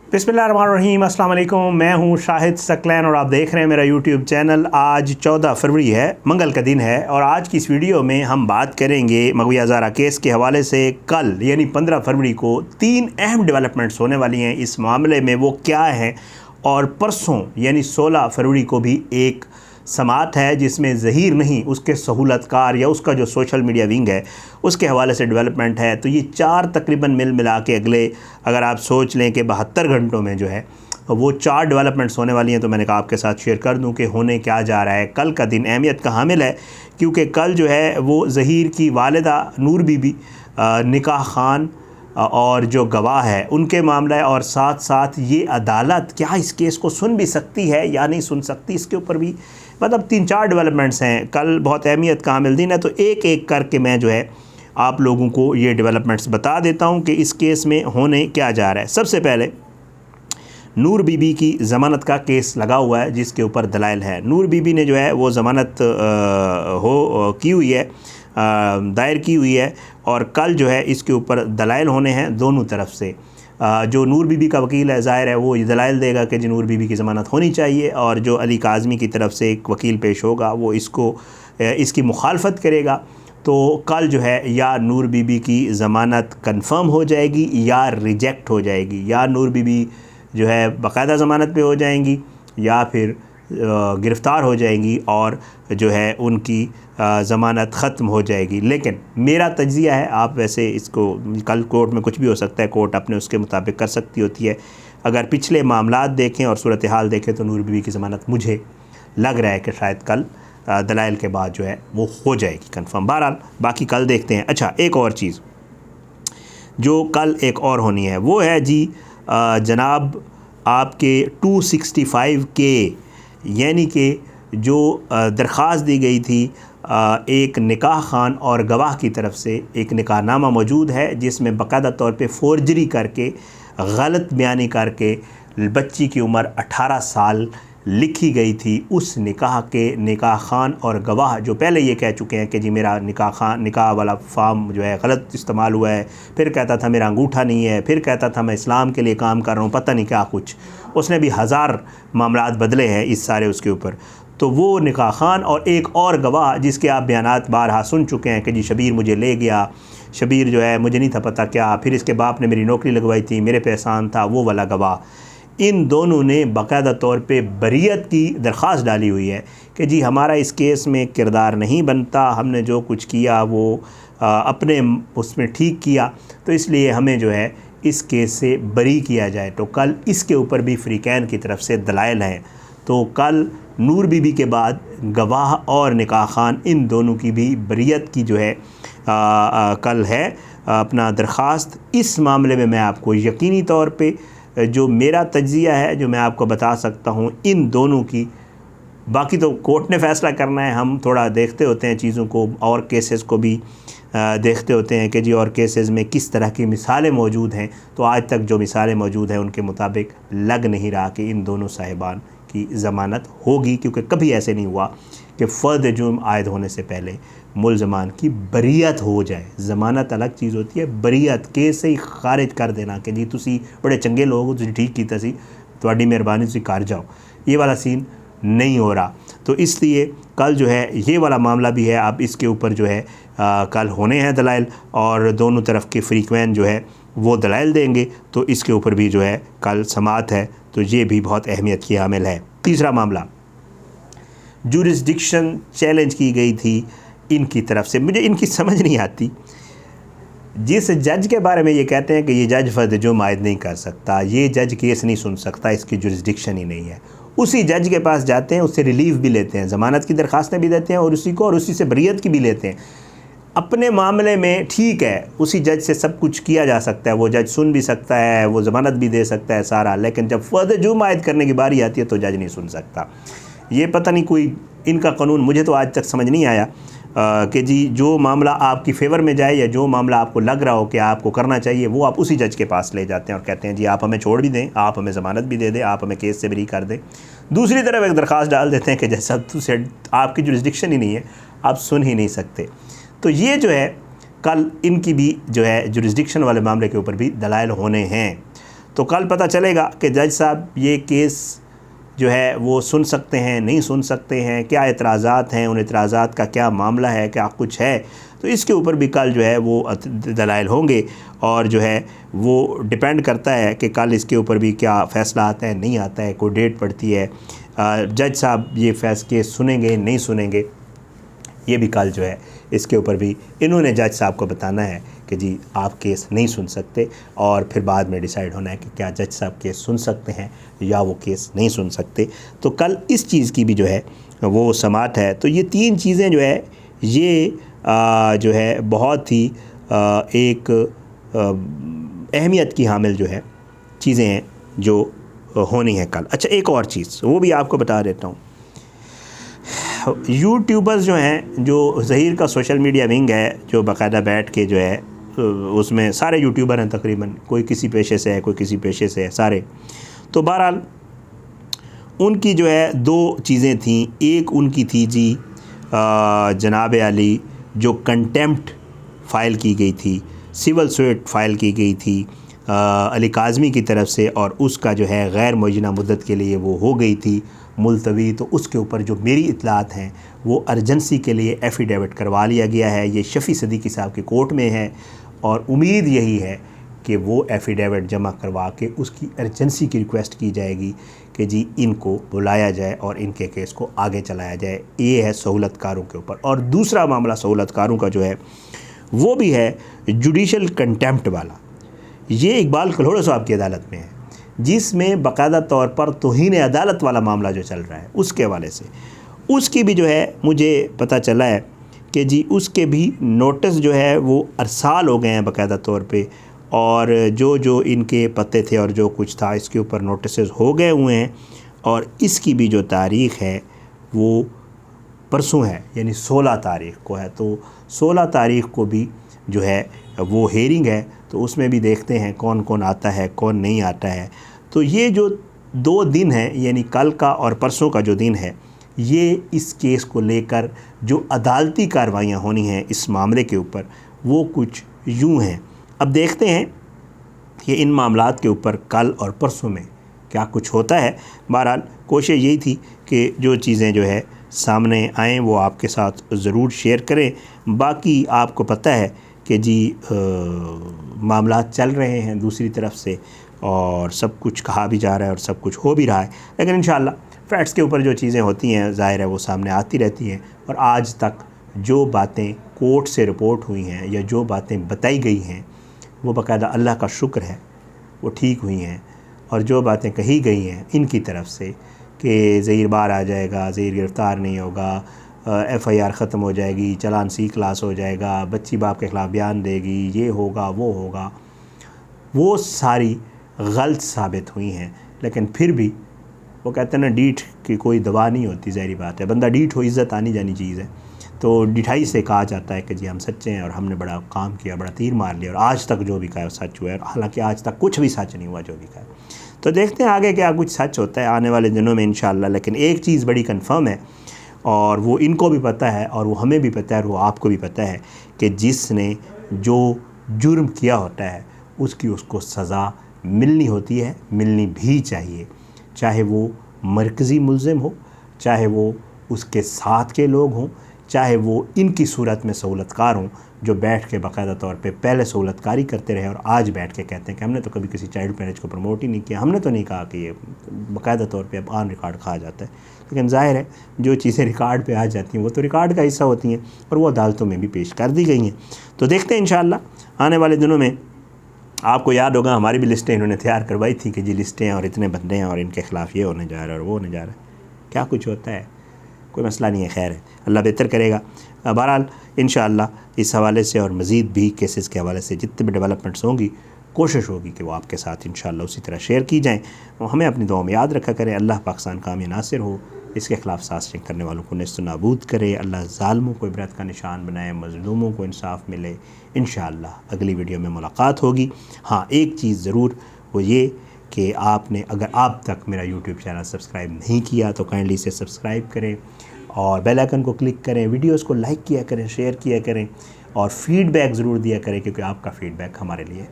बिस्मिल्लाहिर्रहमानिर्रहीम, अस्सलाम वालेकुम। मैं हूं शाहिद सकलैन और आप देख रहे हैं मेरा यूट्यूब चैनल। आज 14 फरवरी है, मंगल का दिन है और आज की इस वीडियो में हम बात करेंगे मगवी हज़ारा केस के हवाले से। कल यानी 15 फरवरी को 3 अहम डेवलपमेंट्स होने वाली हैं इस मामले में, वो क्या हैं। और परसों यानी 16 फरवरी को भी एक समात है जिसमें ज़हीर नहीं उसके सहूलतकार या उसका जो सोशल मीडिया विंग है उसके हवाले से डेवलपमेंट है। तो ये 4 तकरीबन मिला के अगले अगर आप सोच लें कि 72 घंटों में जो है वो 4 डेवलपमेंट्स होने वाली हैं। तो मैंने कहा आपके साथ शेयर कर दूं कि होने क्या जा रहा है। कल का दिन अहमियत का हामिल है क्योंकि कल जो है वो ज़हीर की वालिदा नूर बीबी, निकाह खान और जो गवाह है उनके मामला है। और साथ साथ ये अदालत क्या इस केस को सुन भी सकती है या नहीं सुन सकती, इसके ऊपर भी मतलब 3-4 डेवलपमेंट्स हैं। कल बहुत अहमियत का हामिल दिन है, तो एक एक करके मैं जो है आप लोगों को ये डेवलपमेंट्स बता देता हूँ कि इस केस में होने क्या जा रहा है। सबसे पहले नूर बीबी की ज़मानत का केस लगा हुआ है जिसके ऊपर दलाइल है। नूर बीबी ने जो है वो ज़मानत की हुई है, दायर की हुई है और कल जो है इसके ऊपर दलाइल होने हैं दोनों तरफ से। जो नूर बीबी का वकील है ज़ाहिर है वो ये दलाइल देगा कि जी नूर बीबी की ज़मानत होनी चाहिए, और जो अली काज़मी की तरफ से एक वकील पेश होगा वो इसकी मुखालफत करेगा। तो कल जो है या नूर बीबी की ज़मानत कंफर्म हो जाएगी या रिजेक्ट हो जाएगी, या नूर बीबी जो है बाकायदा ज़मानत पे हो जाएंगी या फिर गिरफ़्तार हो जाएंगी और जो है उनकी ज़मानत ख़त्म हो जाएगी। लेकिन मेरा तज्ज़िया है, आप वैसे इसको कल कोर्ट में कुछ भी हो सकता है, कोर्ट अपने उसके मुताबिक कर सकती होती है। अगर पिछले मामलात देखें और सूरत हाल देखें तो नूर बीबी की ज़मानत मुझे लग रहा है कि शायद कल दलाइल के बाद जो है वो हो जाएगी कंफर्म। बहरहाल बाकी कल देखते हैं। अच्छा, एक और चीज़ जो कल एक और होनी है वो है जी जनाब आपके 265 के, यानी कि जो दरख्वास्त दी गई थी एक निकाह खान और गवाह की तरफ से, एक निकाहनामा मौजूद है जिसमें बाकायदा तौर पे फोर्जरी करके गलत बयानी करके बच्ची की उम्र 18 साल लिखी गई थी। उस निकाह खान और गवाह जो पहले ये कह चुके हैं कि जी मेरा निकाह वाला फार्म जो है गलत इस्तेमाल हुआ है, फिर कहता था मेरा अंगूठा नहीं है, फिर कहता था मैं इस्लाम के लिए काम कर रहा हूँ, पता नहीं क्या कुछ। उसने भी 1000 मामलात बदले हैं इस सारे उसके ऊपर। तो वो निकाह खान और एक और गवाह जिसके आप बयानात बारहा सुन चुके हैं कि जी शबीर मुझे ले गया, शबीर जो है मुझे नहीं था पता क्या, फिर इसके बाप ने मेरी नौकरी लगवाई थी, मेरे पे एहसान था, वो वाला गवाह। इन दोनों ने बाकायदा तौर पे बरीयत की दरख्वास्त डाली हुई है कि जी हमारा इस केस में किरदार नहीं बनता, हमने जो कुछ किया वो अपने उसमें ठीक किया, तो इसलिए हमें जो है इस केस से बरी किया जाए। तो कल इसके ऊपर भी फ्रीकैन की तरफ से दलाइल हैं। तो कल नूर बीबी के बाद गवाह और निकाह खान इन दोनों की भी बरीयत की जो है कल है अपना दरख्वास्त। इस मामले में मैं आपको यकीनी तौर पे जो मेरा तज्ज़िया है जो मैं आपको बता सकता हूँ इन दोनों की, बाकी तो कोर्ट ने फ़ैसला करना है, हम थोड़ा देखते होते हैं चीज़ों को और केसेस को भी देखते होते हैं कि जी और केसेस में किस तरह की मिसालें मौजूद हैं। तो आज तक जो मिसालें मौजूद हैं उनके मुताबिक लग नहीं रहा कि इन दोनों साहिबान की ज़मानत होगी, क्योंकि कभी ऐसे नहीं हुआ कि फ़र्द जुर्म आयद होने से पहले मुलज़मान की बरीयत हो जाए। ज़मानत अलग चीज़ होती है, बरीयत केस से ही खारिज कर देना कि जी तुसी बड़े चंगे लोग हो, तुसी ठीक कीता सी, तुहाडी मेहरबानी तुसी कर जाओ, ये वाला सीन नहीं हो रहा। तो इसलिए कल जो है ये वाला मामला भी है। अब इसके ऊपर जो है कल होने हैं दलाइल और दोनों तरफ के फ्रीक्वेंट जो है वो दलाइल देंगे। तो इसके ऊपर भी जो है कल समात है, तो ये भी बहुत अहमियत की हामिल है। तीसरा मामला, जुरिस्डिक्शन चैलेंज की गई थी इनकी तरफ से। मुझे इनकी समझ नहीं आती, जिस जज के बारे में ये कहते हैं कि ये जज फ़र्द जुर्म आयद नहीं कर सकता, ये जज केस नहीं सुन सकता, इसकी जुरिस्डिक्शन ही नहीं है, उसी जज के पास जाते हैं, उससे रिलीफ भी लेते हैं, ज़मानत की दरख्वास्तें भी देते हैं और उसी से बरीयत की भी लेते हैं। अपने मामले में ठीक है, उसी जज से सब कुछ किया जा सकता है, वो जज सुन भी सकता है, वो ज़मानत भी दे सकता है सारा, लेकिन जब फ़र्द जुर्म आयद करने की बारी आती है तो जज नहीं सुन सकता। ये पता नहीं कोई इनका कानून मुझे तो आज तक समझ नहीं आया कि जी जो मामला आपकी फ़ेवर में जाए या जो मामला आपको लग रहा हो कि आपको करना चाहिए वो आप उसी जज के पास ले जाते हैं और कहते हैं जी आप हमें छोड़ भी दें, आप हमें ज़मानत भी दे दें, आप हमें केस से बरी कर दें। दूसरी तरफ एक दरख्वास्त डाल देते हैं कि जैसा तुझे आपकी जुरिस्डिक्शन ही नहीं है, आप सुन ही नहीं सकते। तो ये जो है कल इनकी भी जो है जुरिस्डिक्शन वाले मामले के ऊपर भी दलाइल होने हैं। तो कल पता चलेगा कि जज साहब ये केस जो है वो सुन सकते हैं, नहीं सुन सकते हैं, क्या एतराज़ात हैं, उन एतराज़ात का क्या मामला है, क्या कुछ है। तो इसके ऊपर भी कल जो है वो दलाइल होंगे और जो है वो डिपेंड करता है कि कल इसके ऊपर भी क्या फ़ैसला आता है, नहीं आता है, कोई डेट पड़ती है, जज साहब ये फैसले सुनेंगे नहीं सुनेंगे, ये भी कल जो है इसके ऊपर भी इन्होंने जज साहब को बताना है कि जी आप केस नहीं सुन सकते, और फिर बाद में डिसाइड होना है कि क्या जज साहब केस सुन सकते हैं या वो केस नहीं सुन सकते। तो कल इस चीज़ की भी जो है वो समात है। तो ये 3 चीज़ें जो है ये जो है बहुत ही एक अहमियत की हामिल जो है चीज़ें हैं जो होनी है कल। अच्छा, एक और चीज़ वो भी आपको बता देता हूँ। यूट्यूबर्स जो हैं, जो ज़हीर का सोशल मीडिया विंग है, जो बाकायदा बैठ के जो है उसमें सारे यूट्यूबर हैं तकरीबन, कोई किसी पेशे से है, कोई किसी पेशे से है, सारे। तो बहरहाल उनकी जो है 2 चीज़ें थीं। एक उनकी थी जी जनाब अली जो कंटेम्प्ट फ़ाइल की गई थी, सिविल सूट फ़ाइल की गई थी अली काज़मी की तरफ से, और उसका जो है गैर मुअज्जला मुद्दत के लिए वो हो गई थी मुलतवी। तो उसके ऊपर जो मेरी इत्तलात हैं वो अर्जेंसी के लिए एफ़िडेविट करवा लिया गया है। ये शफ़ी सदीकी साहब की कोर्ट में है और उम्मीद यही है कि वो एफ़िडेविट जमा करवा के उसकी अर्जेंसी की रिक्वेस्ट की जाएगी कि जी इनको बुलाया जाए और इनके केस को आगे चलाया जाए। ये है सहूलतकारों के ऊपर। और दूसरा मामला सहूलतकारों का जो है वो भी है जुडिशल कंटेम्प्ट वाला। ये इकबाल कल्होड़ो साहब की अदालत में है, जिसमें बाकायदा तौर पर तौहीन अदालत वाला मामला जो चल रहा है उसके हवाले से, उसकी भी जो है मुझे पता चला है कि जी उसके भी नोटिस जो है वो अरसाल हो गए हैं बाकायदा तौर पे, और जो इनके पते थे और जो कुछ था इसके ऊपर नोटिस हो गए हुए हैं। और इसकी भी जो तारीख़ है वो परसों है, यानी 16 तारीख़ को है। तो 16 तारीख़ को भी जो है वो हेयरिंग है, तो उसमें भी देखते हैं कौन कौन आता है कौन नहीं आता है। तो ये जो 2 दिन हैं, यानी कल का और परसों का जो दिन है, ये इस केस को लेकर जो अदालती कार्रवाइयाँ होनी हैं इस मामले के ऊपर वो कुछ यूँ हैं। अब देखते हैं कि इन मामलात के ऊपर कल और परसों में क्या कुछ होता है। बहरहाल कोशिश यही थी कि जो चीज़ें जो है सामने आएँ वो आपके साथ ज़रूर शेयर करें। बाकी आपको पता है कि जी मामलात चल रहे हैं दूसरी तरफ से, और सब कुछ कहा भी जा रहा है और सब कुछ हो भी रहा है, लेकिन इंशाअल्लाह फैक्ट्स के ऊपर जो चीज़ें होती हैं ज़ाहिर है वो सामने आती रहती हैं। और आज तक जो बातें कोर्ट से रिपोर्ट हुई हैं या जो बातें बताई गई हैं वो बाकायदा अल्लाह का शुक्र है वो ठीक हुई हैं। और जो बातें कही गई हैं इनकी तरफ से कि ज़हीर बाहर आ जाएगा, ज़हीर गिरफ़्तार नहीं होगा, FIR ख़त्म हो जाएगी, चालान C क्लास हो जाएगा, बच्ची बाप के ख़िलाफ़ बयान देगी, ये होगा वो होगा, वो सारी गलत साबित हुई हैं। लेकिन फिर भी वो कहते हैं ना, डीठ की कोई दवा नहीं होती, ज़ाहिर बात है, बंदा डीठ हो, इज़्ज़त आनी जानी चीज़ है। तो डिठाई से कहा जाता है कि जी हम सच्चे हैं और हमने बड़ा काम किया, बड़ा तीर मार लिया, और आज तक जो भी कहा सच हुआ है। हालांकि आज तक कुछ भी सच नहीं हुआ जो भी कहा। तो देखते हैं आगे क्या कुछ सच होता है आने वाले दिनों में इंशाअल्लाह। लेकिन एक चीज़ बड़ी कन्फर्म है, और वो इनको भी पता है और वो हमें भी पता है और वो आपको भी पता है कि जिसने जो जुर्म किया होता है उसकी उसको सज़ा मिलनी होती है, मिलनी भी चाहिए। चाहे वो मरकज़ी मुल्ज़िम हो, चाहे वो उसके साथ के लोग हों, चाहे वो इनकी सूरत में सहूलतकार हों जो बैठ के बाकायदा तौर पे पहले सहूलतकारी करते रहे और आज बैठ के कहते हैं कि हमने तो कभी किसी चाइल्ड मैरिज को प्रमोट ही नहीं किया, हमने तो नहीं कहा कि ये बाकायदा तौर पे अब ऑन रिकॉर्ड कहा जाता है। लेकिन ज़ाहिर है जो चीज़ें रिकॉर्ड पे आ जाती हैं वो तो रिकॉर्ड का हिस्सा होती हैं और वो अदालतों में भी पेश कर दी गई हैं। तो देखते हैं इंशाअल्लाह आने वाले दिनों में। आपको याद होगा हमारी भी लिस्टें इन्होंने तैयार करवाई थी कि जी लिस्टें हैं और इतने बंदे हैं और इनके ख़िलाफ़ ये होने जा रहा है और वो होने जा रहा है। क्या कुछ होता है, कोई मसला नहीं है, खैर है, अल्लाह बेहतर करेगा। बहरहाल इंशाअल्लाह इस हवाले से और मज़ीद भी केसेस के हवाले से जितने भी डेवलपमेंट्स होंगी कोशिश होगी कि वो आपके साथ इंशाअल्लाह उसी तरह शेयर की जाएँ। और हमें अपनी दुआ में याद रखा करें। अल्लाह पाकिस्तान कामयाब नासिर हो, इसके ख़िलाफ़ साजिश करने वालों को नेस्त नाबूद करे। अल्लाह ज़ालिमों को इबरत का निशान बनाए, मज़लूमों को इंसाफ मिले। इंशाअल्लाह अगली वीडियो में मुलाकात होगी। हाँ, एक चीज़ ज़रूर, वो ये कि आपने अगर आप तक मेरा यूट्यूब चैनल सब्सक्राइब नहीं किया तो काइंडली इसे सब्सक्राइब करें और बेल आइकन को क्लिक करें, वीडियोस को लाइक किया करें, शेयर किया करें और फ़ीडबैक ज़रूर दिया करें, क्योंकि आपका फ़ीडबैक हमारे लिए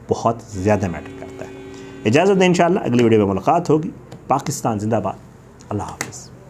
बहुत ज़्यादा मैटर करता है। इजाज़त दें, इंशाअल्लाह अगली वीडियो में मुलाकात होगी। पाकिस्तान जिंदाबाद। अल्लाह हाफ़िज़।